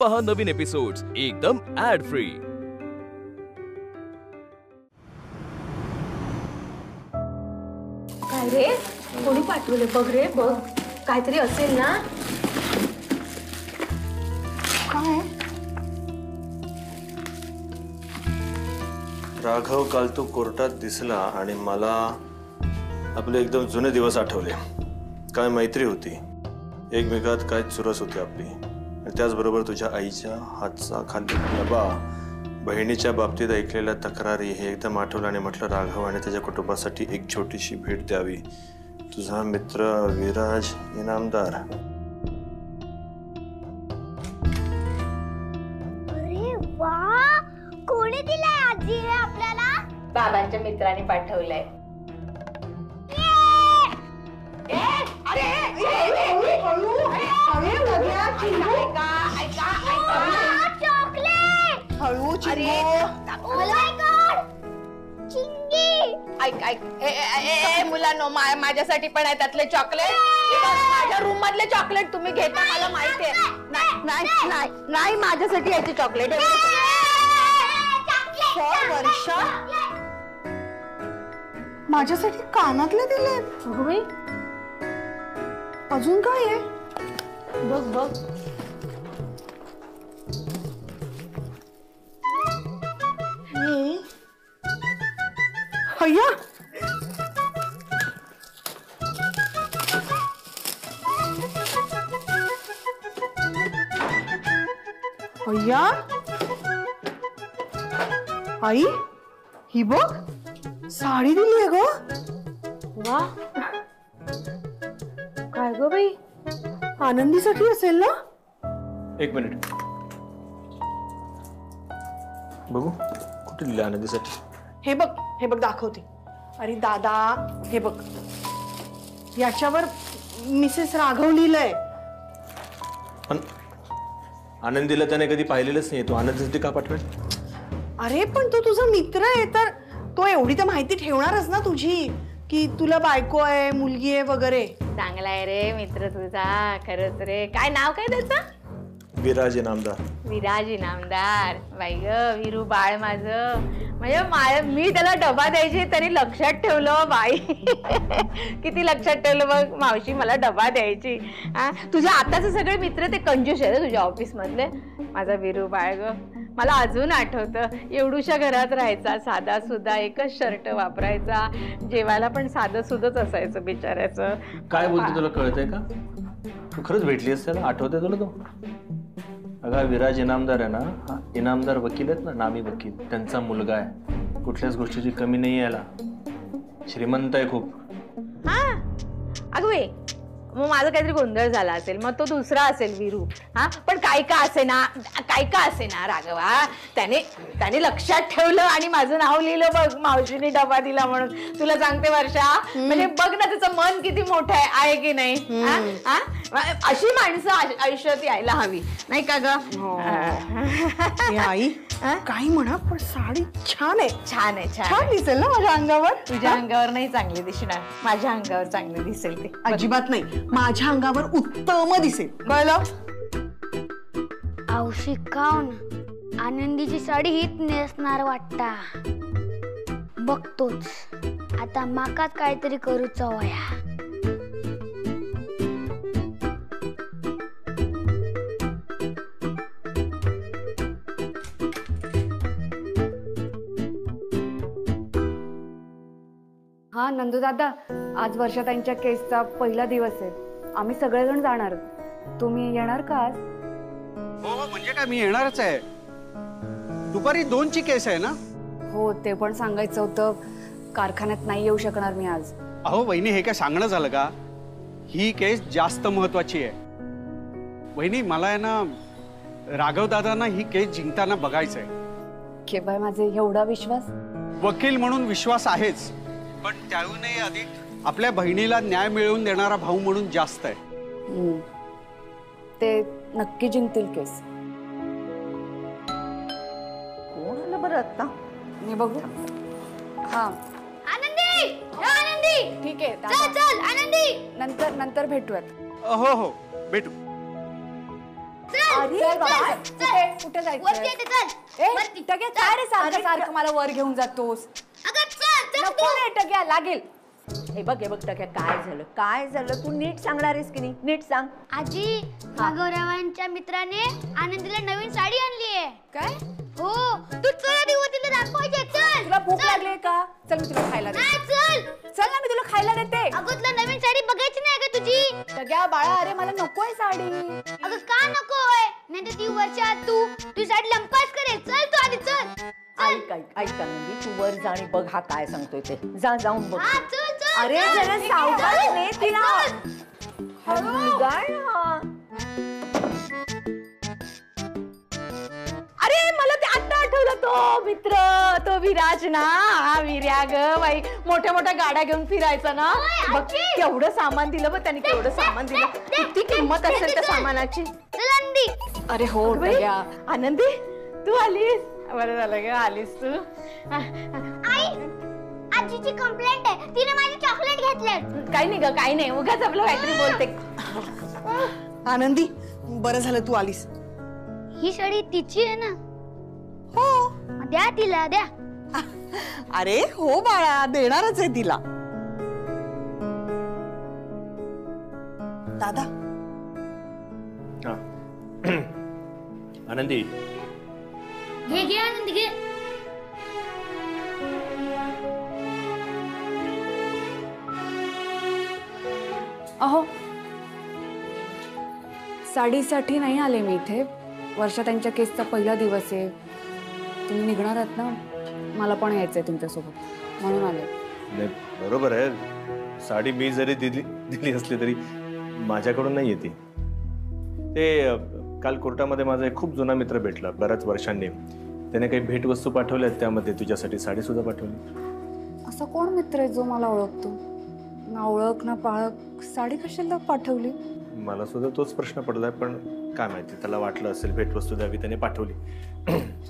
पहा नवीन एपिसोड्स एकदम add free. काय रे, कोणी पाठवले? बघ रे बघ, काहीतरी असेल ना। काय? राघव काल तो कोर्टात दिसला आणि मला आपले एकदम जुने दिवस आठवले। काय मैत्री होती, एकमेकात काय चुरस होती आपली, आणि त्याचबरोबर तुझ्या आईच्या हातचा खाल्लेला डबा, बहिणीच्या बाबतीत ऐकलेल्या तक्रारी हे एकदम आठवलं आणि म्हटलं राघव आणि त्याच्या कुटुंबासाठी एक छोटीशी भेट द्यावी। तुझा मित्र विराज इनामदार। अरे वा, कोणी दिलाय आजी हे आपल्याला? बाबांच्या मित्राने पाठवलंय। मुलांनो, माझ्यासाठी पण आहे त्यातले चॉकलेट। माझ्या रूम मधले चॉकलेट तुम्ही घेता मला माहितीये। नाही माझ्यासाठी याची चॉकलेट वर्षा माझ्यासाठी कानातले दिले। बाई, अजून काय आहे? बघ बघ। अय्या, अय्या, आई ही बघ, साडी दिली आहे ग। वा, काय ग बाई, आनंदीसाठी असेल ना? एक मिनिट बघू, कुठे दिली आनंदीसाठी? हे बघ, हे बघ दाखवते। अरे दादा, हे बघ, याच्यावर मिसेस राघव लिहिलंय। पण आनंदीला त्याने कधी पाहिलेलंच नाही, तो आनंदीसाठी का पाठवेल? अरे पण तो तुझा मित्र आहे, तर तो एवढी तर माहिती ठेवणारच ना तुझी, की तुला बायको आहे, मुलगी आहे वगैरे। चांगला आहे रे मित्र तुझा, खरंच रे। काय नाव काय त्याचं? विराज इनामदार। विराज इनामदार। बाई ग, विरू बाळ माझं, म्हणजे मी त्याला डबा द्यायची तरी लक्षात ठेवलं बाई। किती लक्षात ठेवलं बघ, मावशी मला डबा द्यायची। तुझ्या आताचे सगळे मित्र ते कंजूस आहे तुझ्या ऑफिस मधले। माझा विरू बाळ ग, मला अजून आठवतं, एवढूशा घरात राहायचा, साधा सुद्धा एकच शर्ट वापरायचा, जेवायला पण साधं सुधच असायचं बिचाऱ्याचं। काय बोलतो तुला कळतंय का? तू खरंच भेटलीस त्याला? आठवतंय तुला तो? अगं विराज इनामदार आहे ना, हा इनामदार वकील आहेत ना, नामी वकील, त्यांचा मुलगा आहे। कुठल्याच गोष्टीची कमी नाही याला, श्रीमंत आहे खूप। हा, अगं बाई, मग माझा काहीतरी गोंधळ झाला असेल, मग तो दुसरा असेल विरू। हा, पण काय का असे ना राघवा, त्याने लक्षात ठेवलं आणि माझं नाव लिहिलं बघ, मावशीने डबा दिला म्हणून। तुला सांगते वर्षा, म्हणजे बघ ना त्याचं मन किती मोठं आहे की नाही? अशी माणसं आयुष्यात यायला हवी, नाही का ग? आई काही म्हणा, पण साडी छान आहे। छान आहे, छान दिसेल ना माझ्या अंगावर? तुझ्या अंगावर नाही चांगली दिसणार, माझ्या अंगावर चांगली दिसेल ते। अजिबात नाही, माझ्या अंगावर उत्तम दिसेल, कळलं? औशिकावून आनंदीची साडी हीच नेसणार वाटता। बघतोच आता, माकाच काहीतरी करूचा वया। हा नंदू दादा, आज वर्षाताईंच्या केसचा पहिला दिवस आहे, आम्ही सगळेजण जाणार। तुम्ही येणार का आज? हो, म्हणजे काय, मी येणारच आहे। दुपारी 2ची केस आहे ना? हो, ते पण सांगायचं होतं, कारखान्यात नाही येऊ शकणार मी आज। अहो वहिनी, हे काय सांगणं झालं का? ही केस जास्त महत्वाची आहे वहिनी। मला आहे ना राघव दादांना ही केस जिंकताना बघायचंय। केव्हा माझे एवढा विश्वास? वकील म्हणून विश्वास आहेच, पण त्याहूनही अधिक आपल्या बहिणीला न्याय मिळवून देणारा भाऊ म्हणून जास्त आहे। ते नक्की जिंकतील केस। कोण आलं बरं आता? मी बघू। हा आनंदी, आनंदी, ठीक आहे, चल चल आनंदी, नंतर भेटूयात। हो हो, भेटू। चल चल बाबा, कुठे वरती येते, चल. जायचं? वरती. टक्या काय रे सारखं सारखं मला वर घेऊन जातोस? अगं चल चल नको रे टक्या, लागेल. हे बघ टक्या, काय झालं तू नीट सांगणार आहेस की नाही? नीट सांग. आजी राघवरावांच्या मित्राने आनंदीला नवीन साडी आणली आहे. काय? हो तू चल आधी तिला दाखवायचे. चल तुला भूक लागली का? चल मी तुला खायला देते. नाही चल. चल ना, मी तुला खायला देते. अगं तुला नवीन साडी बघायची नाही का तुझी? टक्या बाळा, अरे मला नकोय साडी. अगं का नकोय? नाही तर 3 वर्षात तू साडी लंपास करेल. चल तू आधी चल. ऐक आनंदी, तू वर जा आणि बघ हा काय सांगतोय ते. जाऊन बघ. हा चल चल. अरे जरा सावकाश ने तिला. हा मुलगा आहे हा. अरे मला ते आता आठवलं, तो मित्र, तो विराज ना. हा विर्या ग बाई, मोठ्या मोठ्या गाड्या घेऊन फिरायचा ना. बघ केवढं सामान दिलं बघ त्याने, केवढं सामान दिलं. किती किंमत असेल त्या सामानाची. चल आनंदी. अरे हो टक्या. आनंदी तू आलीस, बरं झालं ग आलीस तू. आई आजीची कंप्लेंट आहे, तिने माझे चॉकलेट घेतले. काही नाही ग, काही नाही, उगाच आपलं काहीतरी बोलते. आनंदी, बरं झालं तू आलीस. ही साडी तिची आहे ना? हो. मग द्या तिला, द्या. अरे हो बाळा, देणारच आहे तिला. दादा, आनंदी, घे आनंदी घे. अहो, साडीसाठी नाही आले मी इथे. वर्षा त्यांच्या केसचा पहिला दिवस आहे. तुम्ही निघणार आहात ना, मला पण यायचंय तुमच्यासोबत, म्हणून आले. नाही बरोबर आहे, साडी मी जरी दिली असली तरी माझ्याकडून नाही येते. ते काल कोर्टामध्ये माझा एक खूप जुना मित्र भेटला बऱ्याच वर्षांनी. त्याने काही भेटवस्तू पाठवल्या, त्यामध्ये तुझ्यासाठी साडी सुद्धा पाठवली. असा कोण मित्र आहे जो मला ओळखतो? ना ओळख ना पाळख, साडी कशाला पाठवली? मला सुद्धा तोच प्रश्न पडलाय, पण काय माहिती, त्याला वाटलं असेल भेटवस्तू द्यावी, त्याने पाठवली.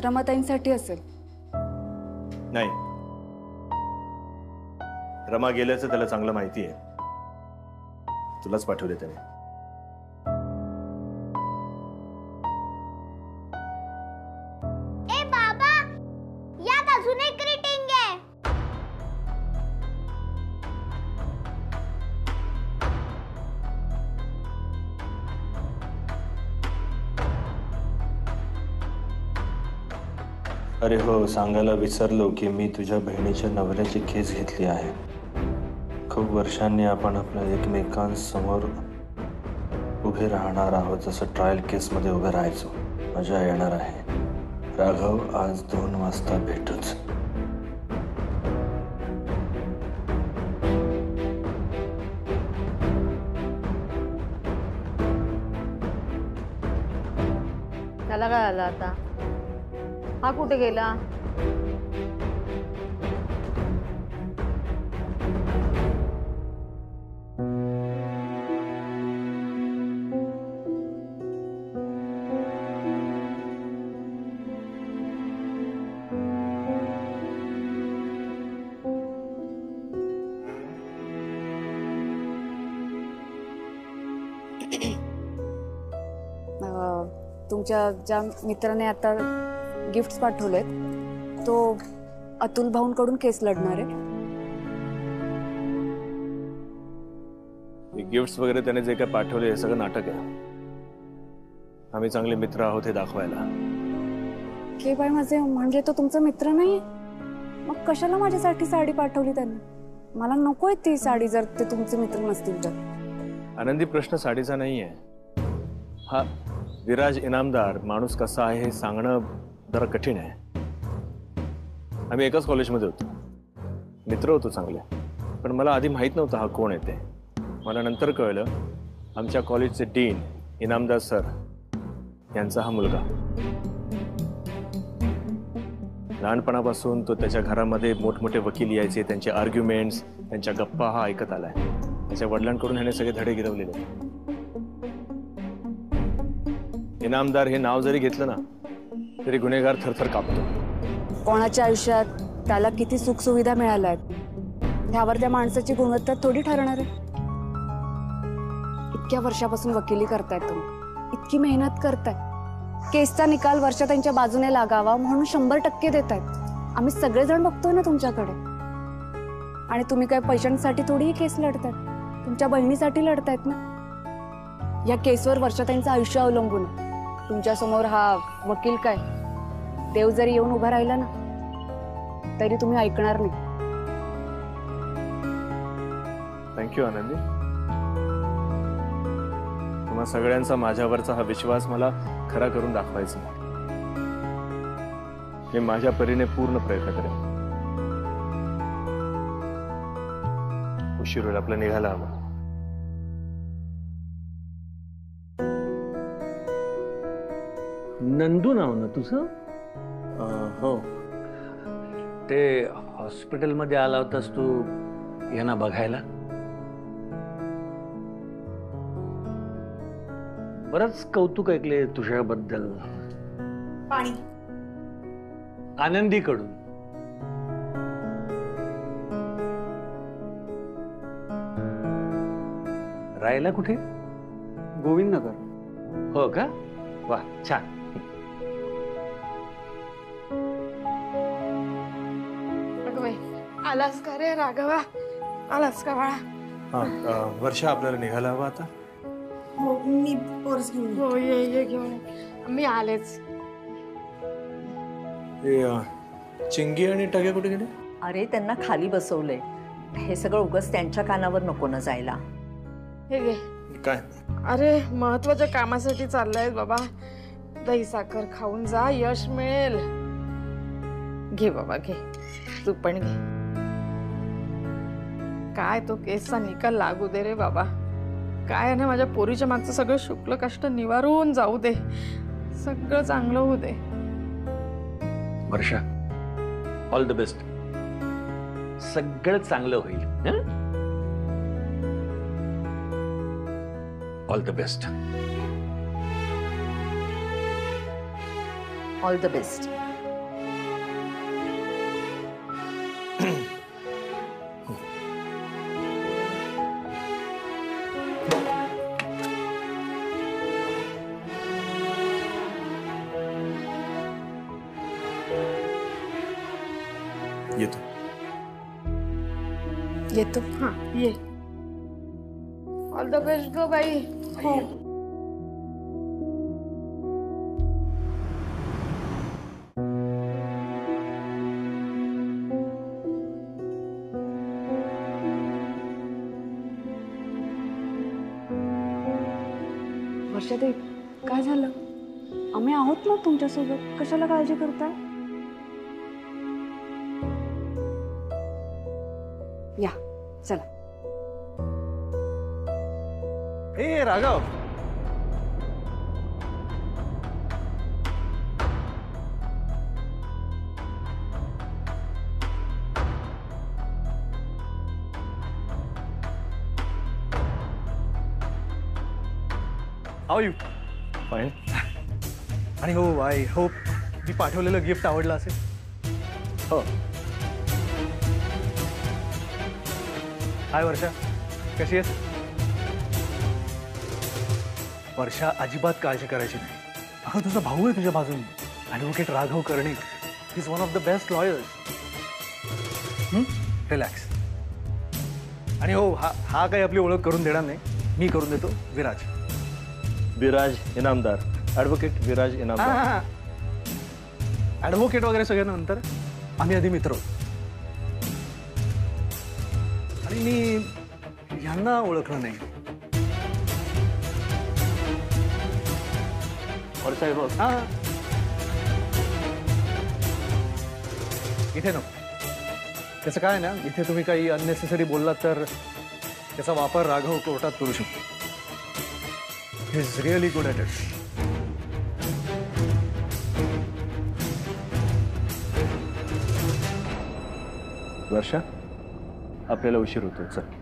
रमाताईंसाठी असेल. नाही, रमा गेल्याचं त्याला चांगलं माहिती आहे. तुलाच पाठवले त्याने. ए बाबा, यात अजून एक ग्रीटिंग आहे. अरे हो, सांगायला विसरलो की मी तुझ्या बहिणीच्या नवऱ्याची केस घेतली आहे. खूप वर्षांनी आपण आपल्या एकमेकांसमोर उभे राहणार आहोत, जसं ट्रायल केसमध्ये उभे राहायचो. मजा येणार आहे. राघव, आज 2 वाजता भेटूच. त्याला काय आलं आता? हा कुठे गेला? तुमच्या ज्या मित्राने आता गिफ्ट्स पाठवलेत, तो अतुल भाऊंकडून केस लढणार आहे. गिफ्ट्स वगैरे त्याने जे काय पाठवले हे सगळं नाटक आहे. आम्ही चांगले मित्र आहोत हे दाखवायला. के बाय माझे, म्हणजे तो तुमचा मित्र नाही? मग कशाला माझ्यासाठी साडी पाठवली त्यांनी? मला नकोय ती साडी, जर ते तुमचे मित्र नसतील तर. आनंदी, प्रश्न साडीचा नाही आहे. हा विराज इनामदार माणूस कसा आहे हे सांगणं जरा कठीण आहे. आम्ही एकाच कॉलेजमध्ये होतो, मित्र होतो चांगले, पण मला आधी माहीत नव्हतं हा कोण आहे ते. मला नंतर कळलं, आमच्या कॉलेजचे डीन इनामदार सर यांचा हा मुलगा. लहानपणापासून तो त्याच्या घरामध्ये मोठमोठे वकील यायचे, त्यांचे आर्ग्युमेंट्स, त्यांच्या गप्पा हा ऐकत आलाय. त्याच्या वडिलांकडून ह्याने सगळे धडे गिरवलेले. इनामदार हे नाव जरी घेतलं ना तरी गुन्हेगार थरथर कापतो. कोणाच्या आयुष्यात त्याला किती सुखसुविधा मिळाल्या आहेत ह्यावर त्या माणसाची गुणवत्ता थोडी ठरणार आहे. इतक्या वर्षापासून वकिली करतायत तुम्ही, इतकी मेहनत करताय, केसचा निकाल वर्षा त्यांच्या बाजूने लागावा म्हणून 100% देत आहेत. आम्ही सगळेजण बघतोय ना तुमच्याकडे. आणि तुम्ही काय पैशांसाठी थोडीही केस लढतायत, तुमच्या बहिणीसाठी लढतायत ना. या केसवर वर्षा त्यांचं आयुष्य अवलंबून आहे. तुमच्या समोर हा वकील काय देव जरी येऊन उभा राहिला ना तरी तुम्ही ऐकणार नाही. थँक्यू आनंदी. तुम्हा सगळ्यांचा माझ्यावरचा हा विश्वास मला खरा करून दाखवायचा. मी माझ्या परीने पूर्ण प्रयत्न करेन. उशीर होईल, आपलं निघायला हवं. नंदू नाव ना तुझं? हो. ते हॉस्पिटलमध्ये आला होतास तू यांना बघायला? बरंच कौतुक ऐकले तुझ्याबद्दल. पाणी. आनंदीकडून. राहायला कुठे? गोविंद नगर. हो का? वा, छान. आलास का रे राघवा? आलास का बाळा? हा, वर्षा आपल्याला निघायला हवं आता. हो, मी पर्स घेऊन. हो, ये घेऊन. मी आलेच. चिंगी आणि टग्या कुठे गेले? अरे त्यांना खाली बसवलंय. हे सगळं उगाच त्यांच्या कानावर नको ना जायला. हे घे. काय? अरे महत्वाच्या कामासाठी चाललाय बाबा. दही साखर खाऊन जा, यश मिळेल. घे बाबा घे, तू पण घे. काय तो केसचा निकाल लागू दे रे बाबा. काय ना माझ्या पोरीच्या मागचं सगळं शुक्ल कष्ट निवारून जाऊ दे. सगळं चांगलं होऊ दे. वर्षा, ऑल द बेस्ट. सगळं चांगलं होईल. All the best. All the best. येतो. येतो. हा ये. All the best go by. हो. वर्षा ताई, काय झालं? आम्ही आहोत ना तुमच्यासोबत. कशाला काळजी करताय? या चला. ए राघव, हाऊ यू? फाईन. आणि हो, आय होप मी पाठवलेलं गिफ्ट आवडलं असेल. हो. हाय वर्षा, कशी आहेस? वर्षा, अजिबात काळजी करायची नाही. अगं तुझा भाऊ आहे तुझ्या बाजूने. Advocate Raghav Karnik. He is one of the best lawyers. Relax. आणि हो, हा काही आपली ओळख करून देणार नाही. मी करून देतो. विराज. विराज इनामदार. ॲडव्होकेट विराज इनामदार. ॲडव्होकेट वगैरे सगळ्या नंतर. आम्ही आधी मित्र. आणि मी यांना ओळखलं नाही. हा, इथे नको. त्याचं काय ना, इथे तुम्ही काही अननेसेसरी बोललात तर त्याचा वापर राघव कोर्टात करू शकतो. He is really good at it. Varsha, आपल्याला उशीर होतो. चल.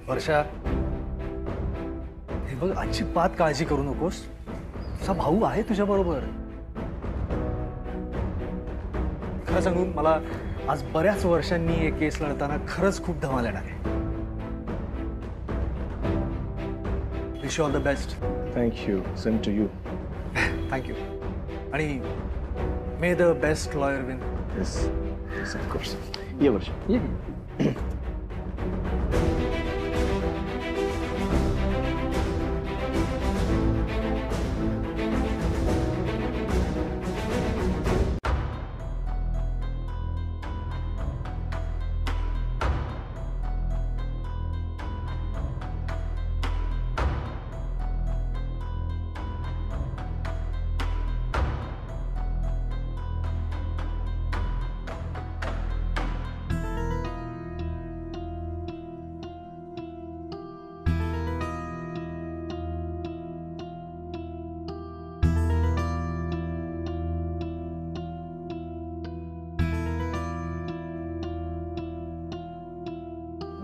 वर्षा, हे बघ, अजिबात काळजी करू नकोस. तुझा भाऊ आहे तुझ्या बरोबर. खरं सांगू, मला आज बऱ्याच वर्षांनी हे केस लढताना खरंच खूप धमाल येणार आहे. Wish you all the best. Thank you. Same to you. Thank you. आणि may the best lawyer win. Yes, yes, of course. ये वर्षा, ये.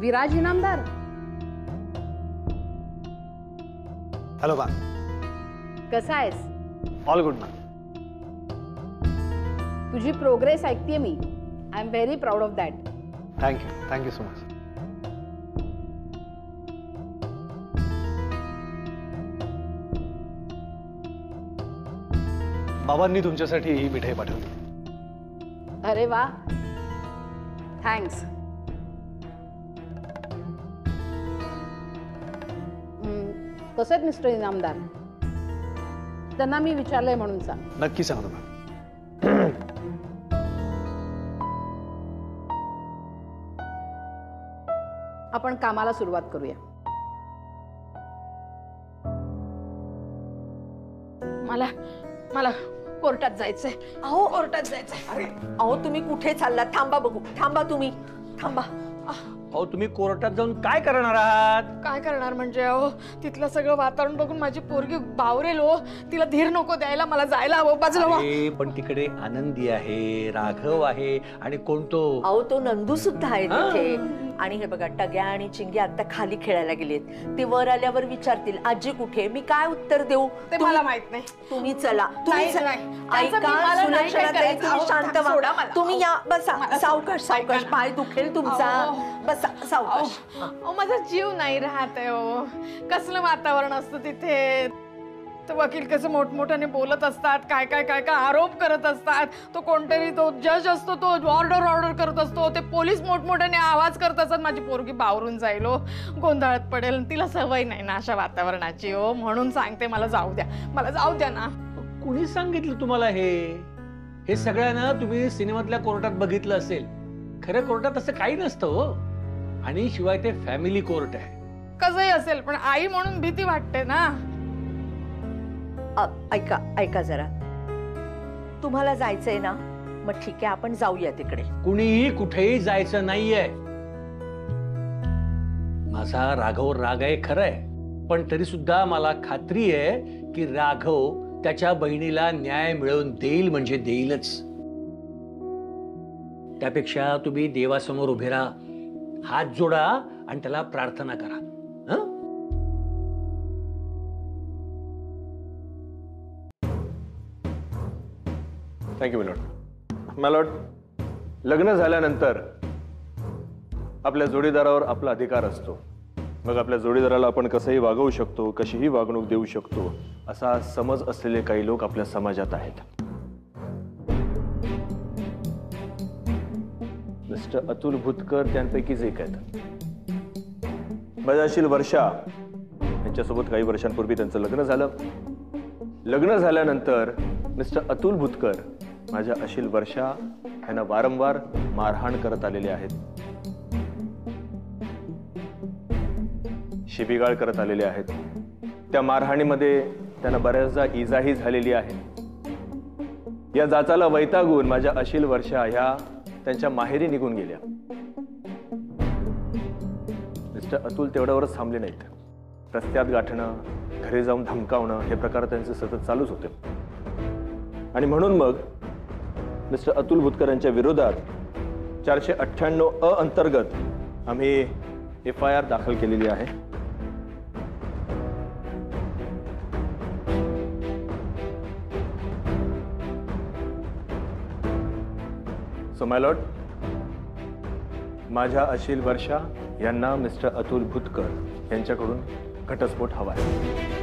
विराज इनामदार, हॅलो बा. कसा आहेस? All good ma'am. तुझी प्रोग्रेस ऐकतेय मी. I am very proud of that. Thank you. Thank you so much. बाबांनी तुमच्यासाठी ही मिठाई पाठवली. अरे वा, थँक्स. कसे आहेत मिस्टर इनामदार? त्यांना मी विचारलंय म्हणून सांग. नक्की सांगतो मॅम. आपण कामाला सुरुवात करूया. मला कोर्टात जायचंय. अहो कोर्टात जायचंय. अहो तुम्ही कुठे चालला? थांबा बघू. थांबा तुम्ही. थांबा. अहो तुम्ही कोर्टात जाऊन काय करणार आहात? काय करणार म्हणजे? अहो तिथलं सगळं वातावरण बघून माझी पोरगी बावरेल हो. तिला धीर नको द्यायला. मला जायला हवं. बाजूला व्हा. पण तिकडे आनंदी आहे, राघव आहे आणि कोण तो? अहो तो नंदू सुद्धा आहे तिथे. आणि हे बघा, टग्या आणि चिंगी आता खाली खेळायला गेलेत. ते वर आल्यावर विचारतील आजी कुठे. मी काय उत्तर देऊ ते मला माहित नाही. तुम्ही चला. नाही, तुम्ही नाही. ऐका, मला नाही काय सुलक्षणाताई, करायचं. तुम्ही अहो, शांत सोडा व्हा. मला. तुम्ही या, बसा. सावकाश सावकाश. पाय दुखेल तुमचा. बसा सावकाश. अहो माझा जीव नाही राहत आहे हो. कसलं वातावरण असतं तिथे. तो वकील कसं मोठमोठ्याने बोलत असतात. काय काय काय काय आरोप करत असतात. तो कोणतरी तो जज असतो, तो ऑर्डर करत असतो. ते पोलीस मोठमोठ्याने आवाज करत असतात. माझी पोरगी बावरून जाईल हो, गोंधळात पडेल. तिला सवय नाही ना अशा वातावरणाची हो. म्हणून सांगते मला जाऊ द्या. मला जाऊ द्या ना. कुणी सांगितलं तुम्हाला हे सगळ्यांना? तुम्ही सिनेमातल्या कोर्टात बघितलं असेल. खरं कोर्टात असं काही नसतं हो. आणि शिवाय ते फॅमिली कोर्ट आहे. कसंही असेल पण आई म्हणून भीती वाटते ना. ऐका ऐका जरा. तुम्हाला जायचंय ना, मग ठीक आहे, आपण जाऊया तिकडे. कुणीही कुठेही जायचं नाहीये. माझा राघव राग आहे खरंय, पण तरी सुद्धा मला खात्री आहे की राघव त्याच्या बहिणीला न्याय मिळवून देईल, म्हणजे देईलच. त्यापेक्षा तुम्ही देवासमोर उभे राहा, हात जोडा आणि त्याला प्रार्थना करा. Thank you milord. मिलॉर्ड, लग्न झाल्यानंतर आपल्या जोडीदारावर आपला अधिकार असतो. मग आपल्या जोडीदाराला आपण कसंही वागवू शकतो, कशीही वागणूक देऊ शकतो, असा समज असलेले काही लोक आपल्या समाजात आहेत. मिस्टर अतुल भुतकर त्यांपैकीच एक आहेत. माझ्याशील वर्षा यांच्यासोबत काही वर्षांपूर्वी त्यांचं लग्न झालं. लग्न झाल्यानंतर मिस्टर अतुल भुतकर माझ्या अशील वर्षा यांना वारंवार मारहाण करत आलेले आहेत, शिवीगाळ करत आलेले आहेत. त्या मारहाणीमध्ये त्यांना बऱ्याचदा इजाही झालेली आहे. या जाचाला वैतागून माझ्या अशील वर्षा ह्या त्यांच्या माहेरी निघून गेल्या. मिस्टर अतुल तेवढ्यावरच थांबले नाहीत. रस्त्यात गाठणं, घरी जाऊन धमकावणं हे प्रकार त्यांचे सतत चालूच होते. आणि म्हणून मग मिस्टर अतुल भुतकर यांच्या विरोधात 498 अ अंतर्गत आम्ही FIR दाखल केलेली आहे. सो माय लॉर्ड, माझ्या अशील वर्षा यांना मिस्टर अतुल भुतकर यांच्याकडून घटस्फोट हवा आहे.